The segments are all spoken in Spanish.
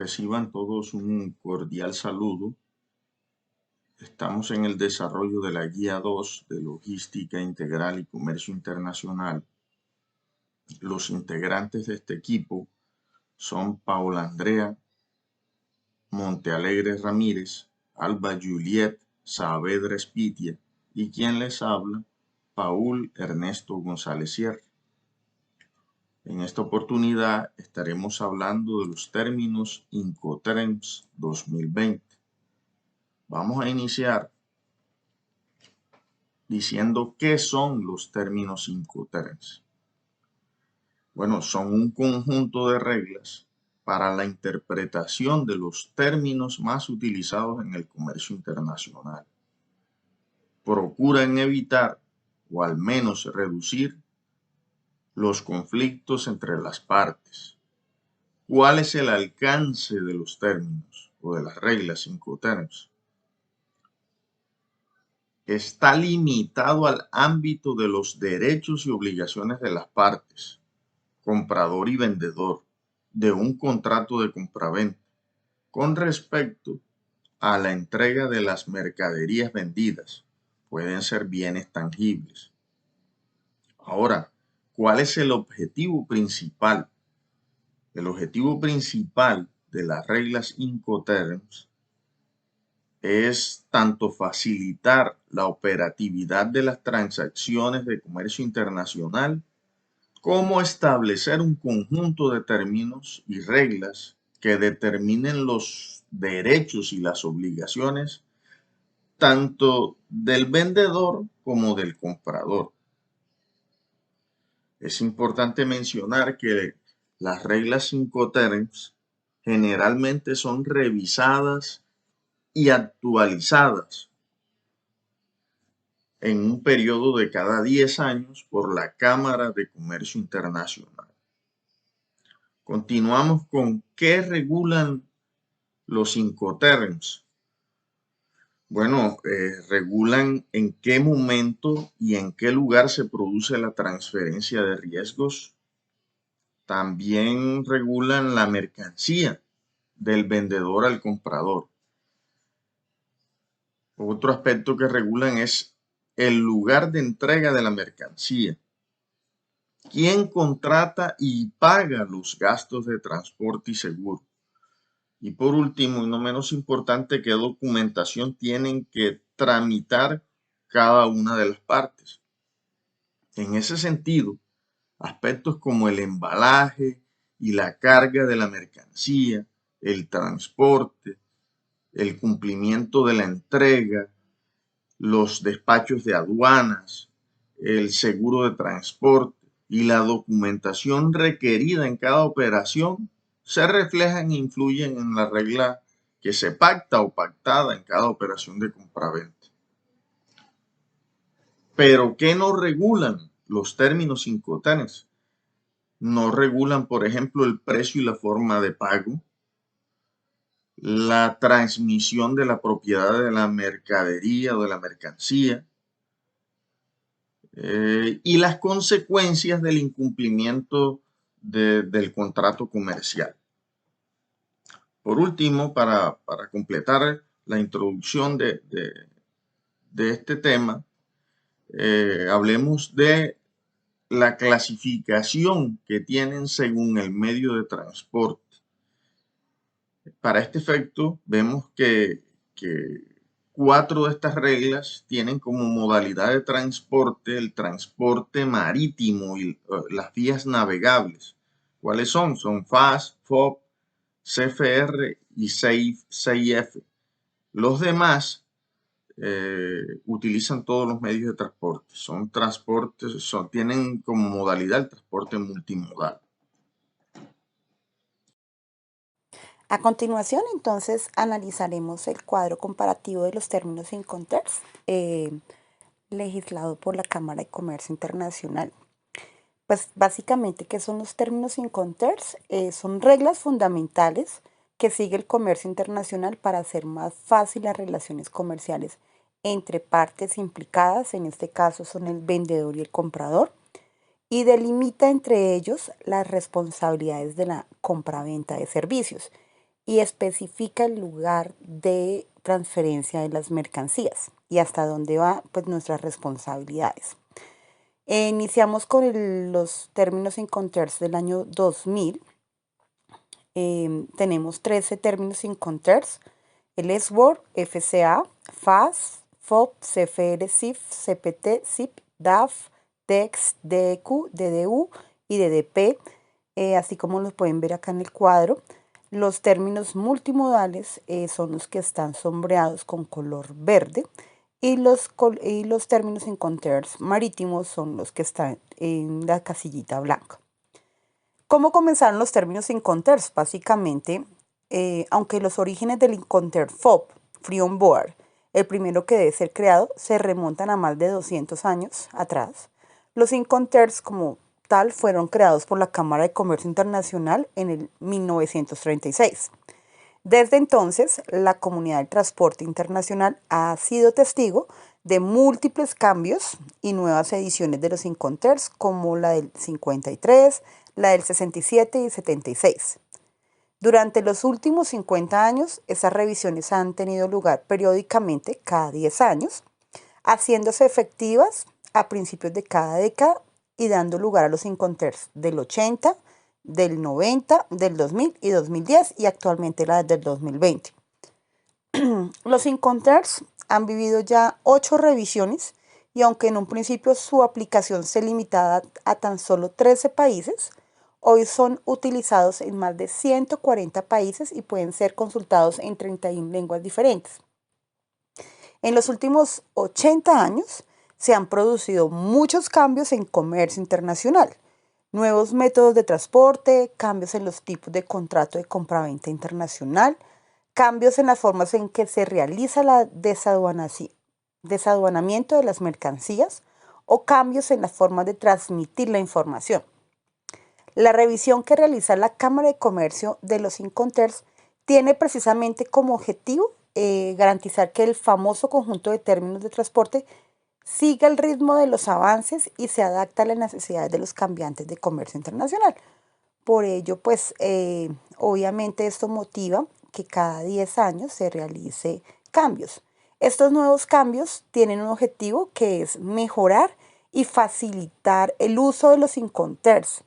Reciban todos un cordial saludo. Estamos en el desarrollo de la Guía 2 de Logística Integral y Comercio Internacional. Los integrantes de este equipo son Paula Andrea Montealegre Ramírez, Alba Juliet Saavedra Espitia y quien les habla, Paul Ernesto González Sierra. En esta oportunidad estaremos hablando de los términos Incoterms 2020. Vamos a iniciar diciendo qué son los términos Incoterms. Bueno, son un conjunto de reglas para la interpretación de los términos más utilizados en el comercio internacional. Procuran evitar o al menos reducir los conflictos entre las partes. ¿Cuál es el alcance de los términos o de las reglas Incoterms? Está limitado al ámbito de los derechos y obligaciones de las partes, comprador y vendedor, de un contrato de compraventa, con respecto a la entrega de las mercaderías vendidas. Pueden ser bienes tangibles. Ahora, ¿cuál es el objetivo principal? El objetivo principal de las reglas Incoterms es tanto facilitar la operatividad de las transacciones de comercio internacional como establecer un conjunto de términos y reglas que determinen los derechos y las obligaciones tanto del vendedor como del comprador. Es importante mencionar que las reglas Incoterms generalmente son revisadas y actualizadas en un periodo de cada 10 años por la Cámara de Comercio Internacional. Continuamos con qué regulan los Incoterms. Bueno, regulan en qué momento y en qué lugar se produce la transferencia de riesgos. También regulan la mercancía del vendedor al comprador. Otro aspecto que regulan es el lugar de entrega de la mercancía. ¿Quién contrata y paga los gastos de transporte y seguro? Y por último, y no menos importante, ¿qué documentación tienen que tramitar cada una de las partes? En ese sentido, aspectos como el embalaje y la carga de la mercancía, el transporte, el cumplimiento de la entrega, los despachos de aduanas, el seguro de transporte y la documentación requerida en cada operación se reflejan e influyen en la regla que se pacta o pactada en cada operación de compraventa. Pero ¿qué no regulan los términos Incoterms? No regulan, por ejemplo, el precio y la forma de pago, la transmisión de la propiedad de la mercadería o de la mercancía, y las consecuencias del incumplimiento del contrato comercial. Por último, para completar la introducción de este tema, hablemos de la clasificación que tienen según el medio de transporte. Para este efecto, vemos que 4 de estas reglas tienen como modalidad de transporte el transporte marítimo y las vías navegables. ¿Cuáles son? Son FAS, FOB, CFR y CIF. Los demás utilizan todos los medios de transporte. Son transportes, tienen como modalidad el transporte multimodal. A continuación, entonces, analizaremos el cuadro comparativo de los términos Incoterms legislado por la Cámara de Comercio Internacional. Pues básicamente, ¿qué son los términos Incoterms? Son reglas fundamentales que sigue el comercio internacional para hacer más fácil las relaciones comerciales entre partes implicadas, en este caso son el vendedor y el comprador, y delimita entre ellos las responsabilidades de la compraventa de servicios. y especifica el lugar de transferencia de las mercancías y hasta dónde va pues nuestras responsabilidades. Iniciamos con los términos Incoterms del año 2000. Tenemos 13 términos Incoterms: el SWORD, FCA, FAS, FOB, CFR, CIF, CPT, CIP, DAF, DEX, DEQ, DDU y DDP, así como los pueden ver acá en el cuadro. Los términos multimodales son los que están sombreados con color verde y los términos Incoterms marítimos son los que están en la casillita blanca. ¿Cómo comenzaron los términos Incoterms? Básicamente, aunque los orígenes del Incoterm FOB, Free On Board, el primero que debe ser creado, se remontan a más de 200 años atrás, los Incoterms como tal fueron creados por la Cámara de Comercio Internacional en el 1936. Desde entonces, la comunidad del transporte internacional ha sido testigo de múltiples cambios y nuevas ediciones de los Incoterms, como la del 53, la del 67 y 76. Durante los últimos 50 años, esas revisiones han tenido lugar periódicamente cada 10 años, haciéndose efectivas a principios de cada década y dando lugar a los Incoterms del 80, del 90, del 2000 y 2010 y actualmente la del 2020. Los Incoterms han vivido ya 8 revisiones y aunque en un principio su aplicación se limitaba a tan solo 13 países, hoy son utilizados en más de 140 países y pueden ser consultados en 31 lenguas diferentes. En los últimos 80 años se han producido muchos cambios en comercio internacional, nuevos métodos de transporte, cambios en los tipos de contrato de compraventa internacional, cambios en las formas en que se realiza el desaduanamiento de las mercancías o cambios en las formas de transmitir la información. La revisión que realiza la Cámara de Comercio de los Incoterms tiene precisamente como objetivo garantizar que el famoso conjunto de términos de transporte siga el ritmo de los avances y se adapta a las necesidades de los cambiantes de comercio internacional. Por ello, pues obviamente esto motiva que cada 10 años se realice cambios. Estos nuevos cambios tienen un objetivo que es mejorar y facilitar el uso de los Incoterms.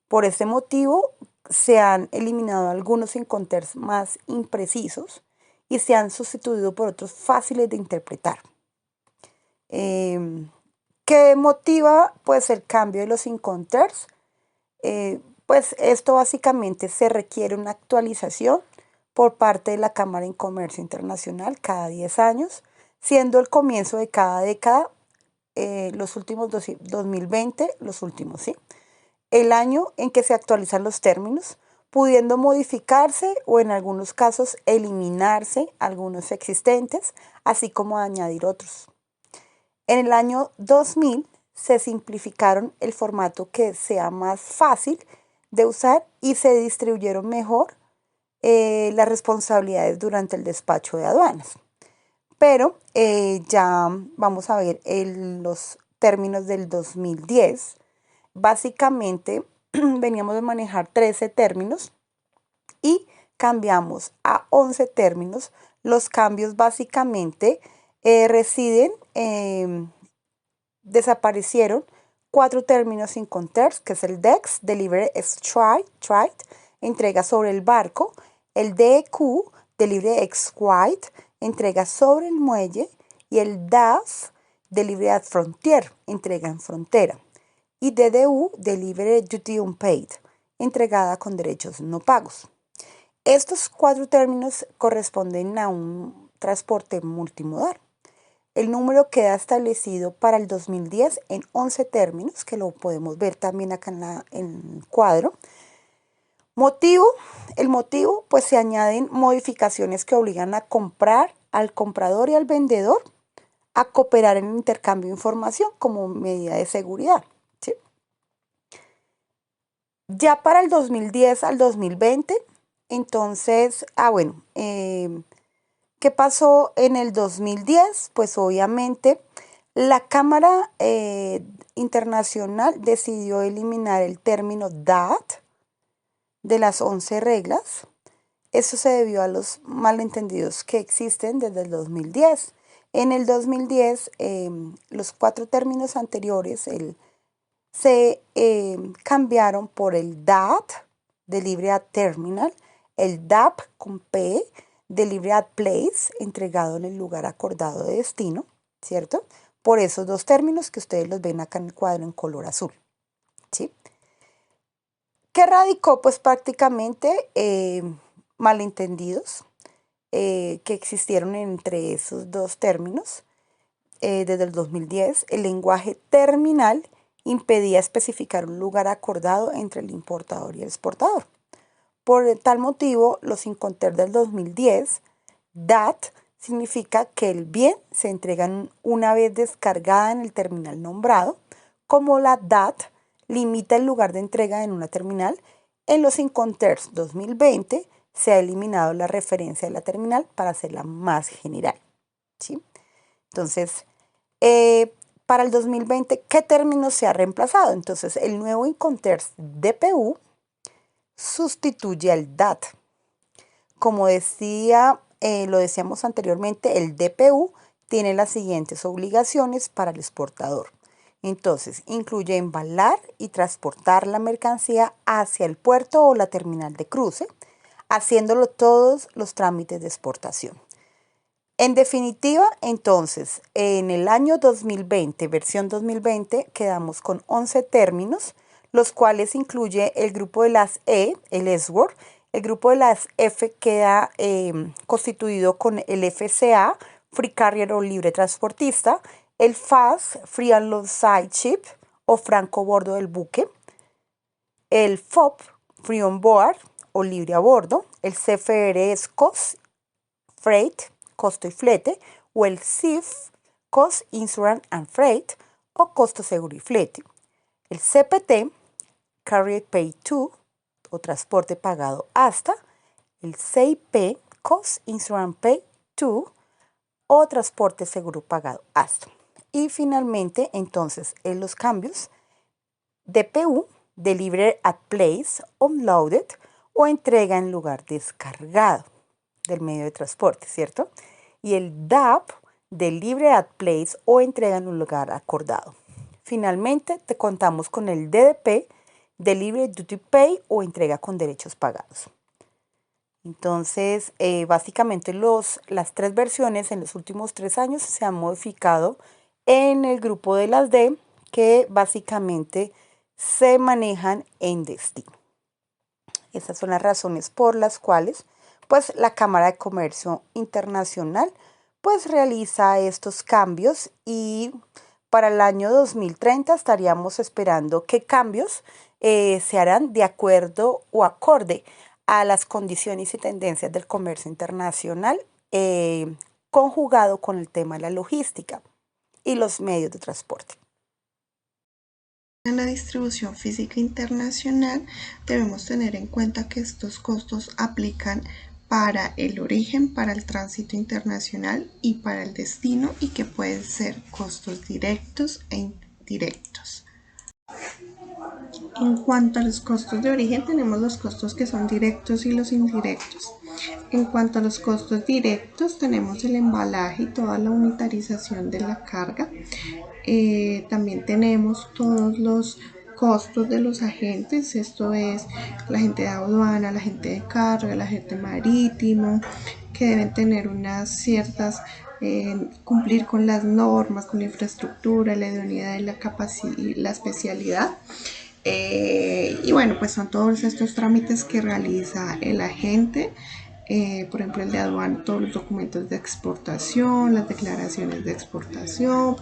Por este motivo, se han eliminado algunos Incoterms más imprecisos y se han sustituido por otros fáciles de interpretar. ¿Qué motiva pues el cambio de los Incoterms? Pues esto básicamente se requiere una actualización por parte de la Cámara de Comercio Internacional cada 10 años, siendo el comienzo de cada década, los últimos 2020, los últimos, ¿sí? El año en que se actualizan los términos, pudiendo modificarse o en algunos casos eliminarse algunos existentes, así como añadir otros. En el año 2000 se simplificaron el formato que sea más fácil de usar y se distribuyeron mejor las responsabilidades durante el despacho de aduanas. Pero ya vamos a ver los términos del 2010. Básicamente veníamos de manejar 13 términos y cambiamos a 11 términos. Los cambios básicamente desaparecieron 4 términos Incoterms, que es el DEX, Delivery Extrade, entrega sobre el barco, el DEQ, Delivery Exquite, entrega sobre el muelle, y el DAF, Delivery at Frontier, entrega en frontera, y DDU, Delivery Duty Unpaid, entregada con derechos no pagos. Estos 4 términos corresponden a un transporte multimodal. El número queda establecido para el 2010 en 11 términos, que lo podemos ver también acá en el cuadro. El motivo, pues se añaden modificaciones que obligan a comprar al comprador y al vendedor a cooperar en el intercambio de información como medida de seguridad, ¿sí? Ya para el 2010 al 2020, entonces, ¿qué pasó en el 2010? Pues obviamente la Cámara Internacional decidió eliminar el término DAT de las 11 reglas. Esto se debió a los malentendidos que existen desde el 2010. En el 2010, los 4 términos anteriores se cambiaron por el DAT, Delivery at Terminal, el DAP con P, Delivery at Place, entregado en el lugar acordado de destino, ¿cierto? Por esos 2 términos que ustedes los ven acá en el cuadro en color azul, ¿sí? ¿Qué radicó? Pues prácticamente malentendidos que existieron entre esos 2 términos. Desde el 2010, el lenguaje terminal impedía especificar un lugar acordado entre el importador y el exportador. Por tal motivo, los Incoterms del 2010, DAT, significa que el bien se entrega una vez descargada en el terminal nombrado, como la DAT limita el lugar de entrega en una terminal. En los Incoterms 2020 se ha eliminado la referencia de la terminal para hacerla más general, ¿sí? Entonces, para el 2020, ¿qué término se ha reemplazado? Entonces, el nuevo Incoterms DPU sustituye al DAT. Como lo decíamos anteriormente, el DPU tiene las siguientes obligaciones para el exportador. Entonces, incluye embalar y transportar la mercancía hacia el puerto o la terminal de cruce, haciéndolo todos los trámites de exportación. En definitiva, entonces, en el año 2020, versión 2020, quedamos con 11 términos, los cuales incluye el grupo de las E, el S-Word. El grupo de las F queda constituido con el FCA, Free Carrier o libre transportista, el FAS, Free Alongside Ship o franco bordo del buque, el FOB, Free On Board o libre a bordo, el CFR es Cost, Freight, costo y flete, o el CIF, Cost, Insurance and Freight, o costo, seguro y flete. El CPT, Carrier Pay To, o transporte pagado hasta. El CIP, Cost, Insurance Pay To, o transporte seguro pagado hasta. Y finalmente, entonces, en los cambios, DPU, Delivery at Place, Unloaded, o entrega en lugar descargado del medio de transporte, ¿cierto? Y el DAP, Delivery at Place, o entrega en un lugar acordado. Finalmente, te contamos con el DDP, Delivery Duty Pay, o entrega con derechos pagados. Entonces, básicamente las 3 versiones en los últimos 3 años se han modificado en el grupo de las D, que básicamente se manejan en destino. Esas son las razones por las cuales pues la Cámara de Comercio Internacional pues realiza estos cambios, y para el año 2030 estaríamos esperando qué cambios se harán de acuerdo o acorde a las condiciones y tendencias del comercio internacional, conjugado con el tema de la logística y los medios de transporte. En la distribución física internacional debemos tener en cuenta que estos costos aplican para el origen, para el tránsito internacional y para el destino, y que pueden ser costos directos e indirectos. En cuanto a los costos de origen, tenemos los costos que son directos y los indirectos. En cuanto a los costos directos, tenemos el embalaje y toda la unitarización de la carga. También tenemos todos los costos de los agentes, esto es la gente de aduana, la gente de carga, la gente marítimo, que deben tener unas ciertas, cumplir con las normas, con la infraestructura, la idoneidad y la capacidad y la especialidad. Y bueno, pues son todos estos trámites que realiza el agente. Por ejemplo, el de aduana, todos los documentos de exportación, las declaraciones de exportación,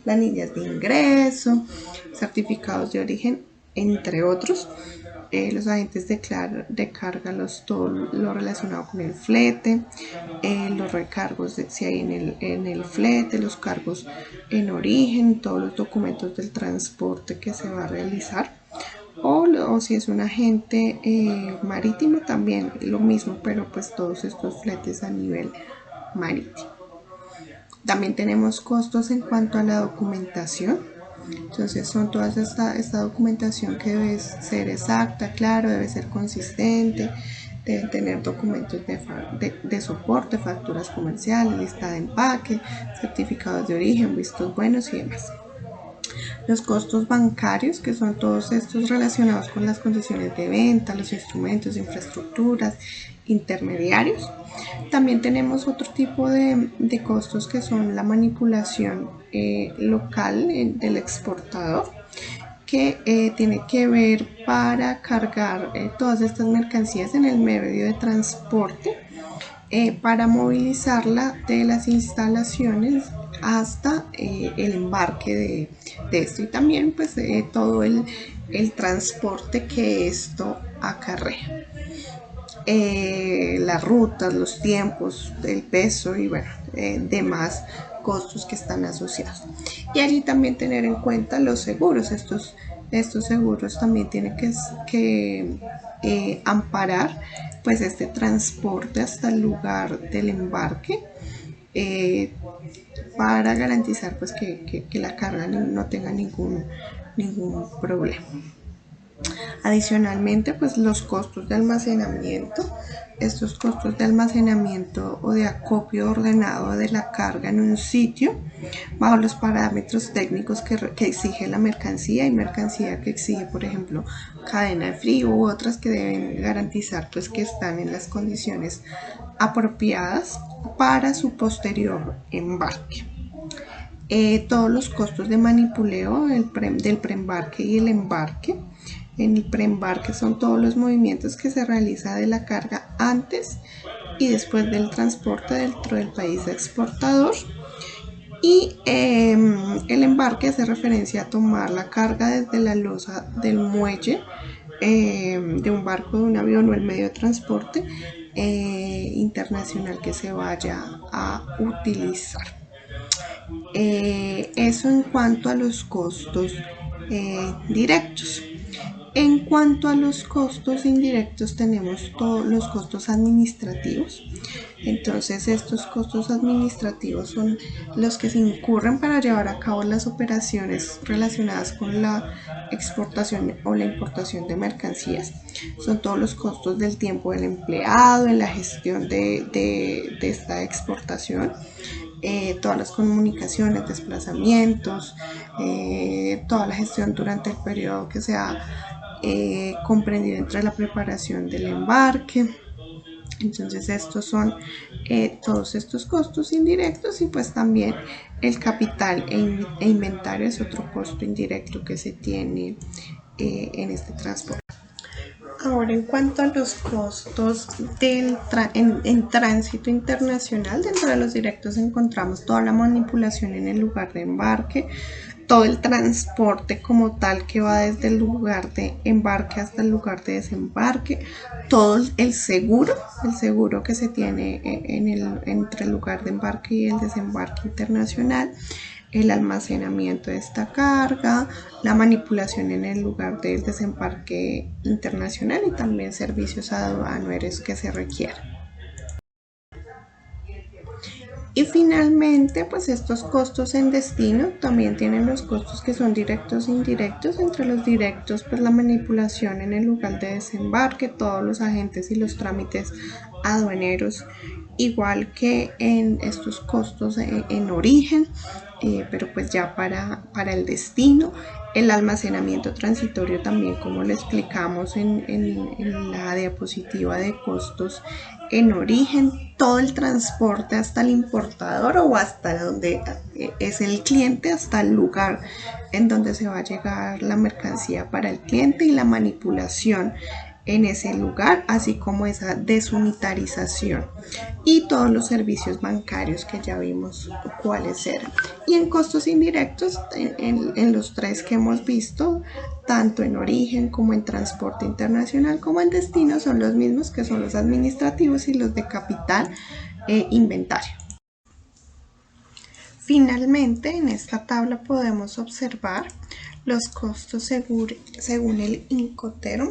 planillas de ingreso, certificados de origen, entre otros. Los agentes de carga, todo lo relacionado con el flete, los recargos si hay en el flete, los cargos en origen, todos los documentos del transporte que se va a realizar. O si es un agente marítimo, también lo mismo, pero pues todos estos fletes a nivel marítimo. También tenemos costos en cuanto a la documentación. Entonces son toda esta documentación que debe ser exacta, claro, debe ser consistente, deben tener documentos de soporte, facturas comerciales, lista de empaque, certificados de origen, vistos buenos y demás. Los costos bancarios, que son todos estos relacionados con las condiciones de venta, los instrumentos, infraestructuras, intermediarios. También tenemos otro tipo de costos que son la manipulación local del exportador, que tiene que ver para cargar todas estas mercancías en el medio de transporte, para movilizarla de las instalaciones hasta el embarque de esto, y también pues todo el transporte que esto acarrea, las rutas, los tiempos, el peso y bueno, demás costos que están asociados. Y allí también tener en cuenta los seguros. Estos seguros también tienen que amparar pues este transporte hasta el lugar del embarque, para garantizar pues que la carga no tenga ningún problema. Adicionalmente, pues los costos de almacenamiento. Estos costos de almacenamiento o de acopio ordenado de la carga en un sitio bajo los parámetros técnicos que exige la mercancía, y mercancía que exige, por ejemplo, cadena de frío u otras que deben garantizar pues que están en las condiciones apropiadas para su posterior embarque. Todos los costos de manipuleo del preembarque y el embarque. En el preembarque son todos los movimientos que se realiza de la carga antes y después del transporte dentro del país exportador. Y el embarque hace referencia a tomar la carga desde la losa del muelle de un barco, de un avión o el medio de transporte internacional que se vaya a utilizar. Eso en cuanto a los costos directos. En cuanto a los costos indirectos, tenemos todos los costos administrativos. Entonces, estos costos administrativos son los que se incurren para llevar a cabo las operaciones relacionadas con la exportación o la importación de mercancías. Son todos los costos del tiempo del empleado en la gestión de esta exportación. Todas las comunicaciones, desplazamientos, toda la gestión durante el periodo que sea comprendido entre la preparación del embarque. Entonces estos son todos estos costos indirectos, y pues también el capital e inventario es otro costo indirecto que se tiene en este transporte. Ahora, en cuanto a los costos en tránsito internacional, dentro de los directos encontramos toda la manipulación en el lugar de embarque, todo el transporte como tal que va desde el lugar de embarque hasta el lugar de desembarque, todo el seguro que se tiene entre el lugar de embarque y el desembarque internacional, el almacenamiento de esta carga, la manipulación en el lugar del desembarque internacional y también servicios aduaneros que se requieran. Y finalmente, pues estos costos en destino también tienen los costos que son directos e indirectos. Entre los directos, pues la manipulación en el lugar de desembarque, todos los agentes y los trámites aduaneros, igual que en estos costos en origen, pero pues ya para el destino. El almacenamiento transitorio también, como lo explicamos en la diapositiva de costos en origen, todo el transporte hasta el importador o hasta donde es el cliente, hasta el lugar en donde se va a llegar la mercancía para el cliente, y la manipulación en ese lugar, así como esa desunitarización, y todos los servicios bancarios que ya vimos cuáles eran. Y en costos indirectos, en los tres que hemos visto, tanto en origen como en transporte internacional como en destino, son los mismos, que son los administrativos y los de capital e inventario. Finalmente, en esta tabla podemos observar los costos según el Incoterm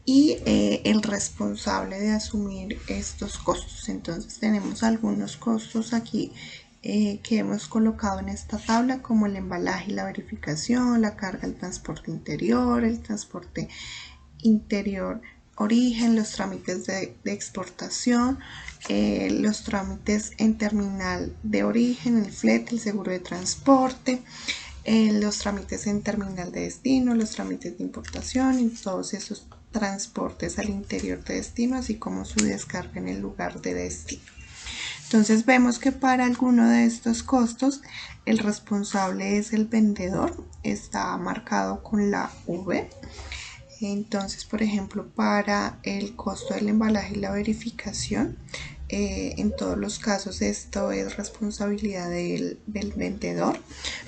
y el responsable de asumir estos costos. Entonces tenemos algunos costos aquí que hemos colocado en esta tabla, como el embalaje y la verificación, la carga, el transporte interior origen, los trámites de exportación, los trámites en terminal de origen, el flete, el seguro de transporte, los trámites en terminal de destino, los trámites de importación y todos esos transportes al interior de destino, así como su descarga en el lugar de destino. Entonces vemos que para alguno de estos costos el responsable es el vendedor, está marcado con la V. Entonces, por ejemplo, para el costo del embalaje y la verificación, en todos los casos esto es responsabilidad del vendedor,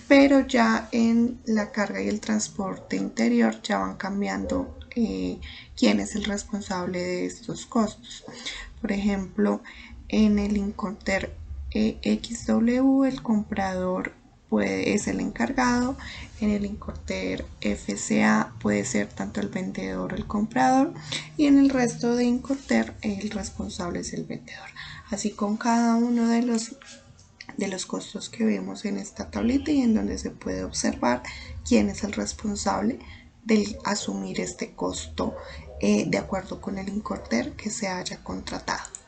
pero ya en la carga y el transporte interior ya van cambiando quién es el responsable de estos costos. Por ejemplo, en el Incoterm XW el comprador es el encargado, en el Incoterm FCA puede ser tanto el vendedor o el comprador, y en el resto de Incoterm el responsable es el vendedor. Así con cada uno de los costos que vemos en esta tablita, y en donde se puede observar quién es el responsable de asumir este costo de acuerdo con el Incoterm que se haya contratado.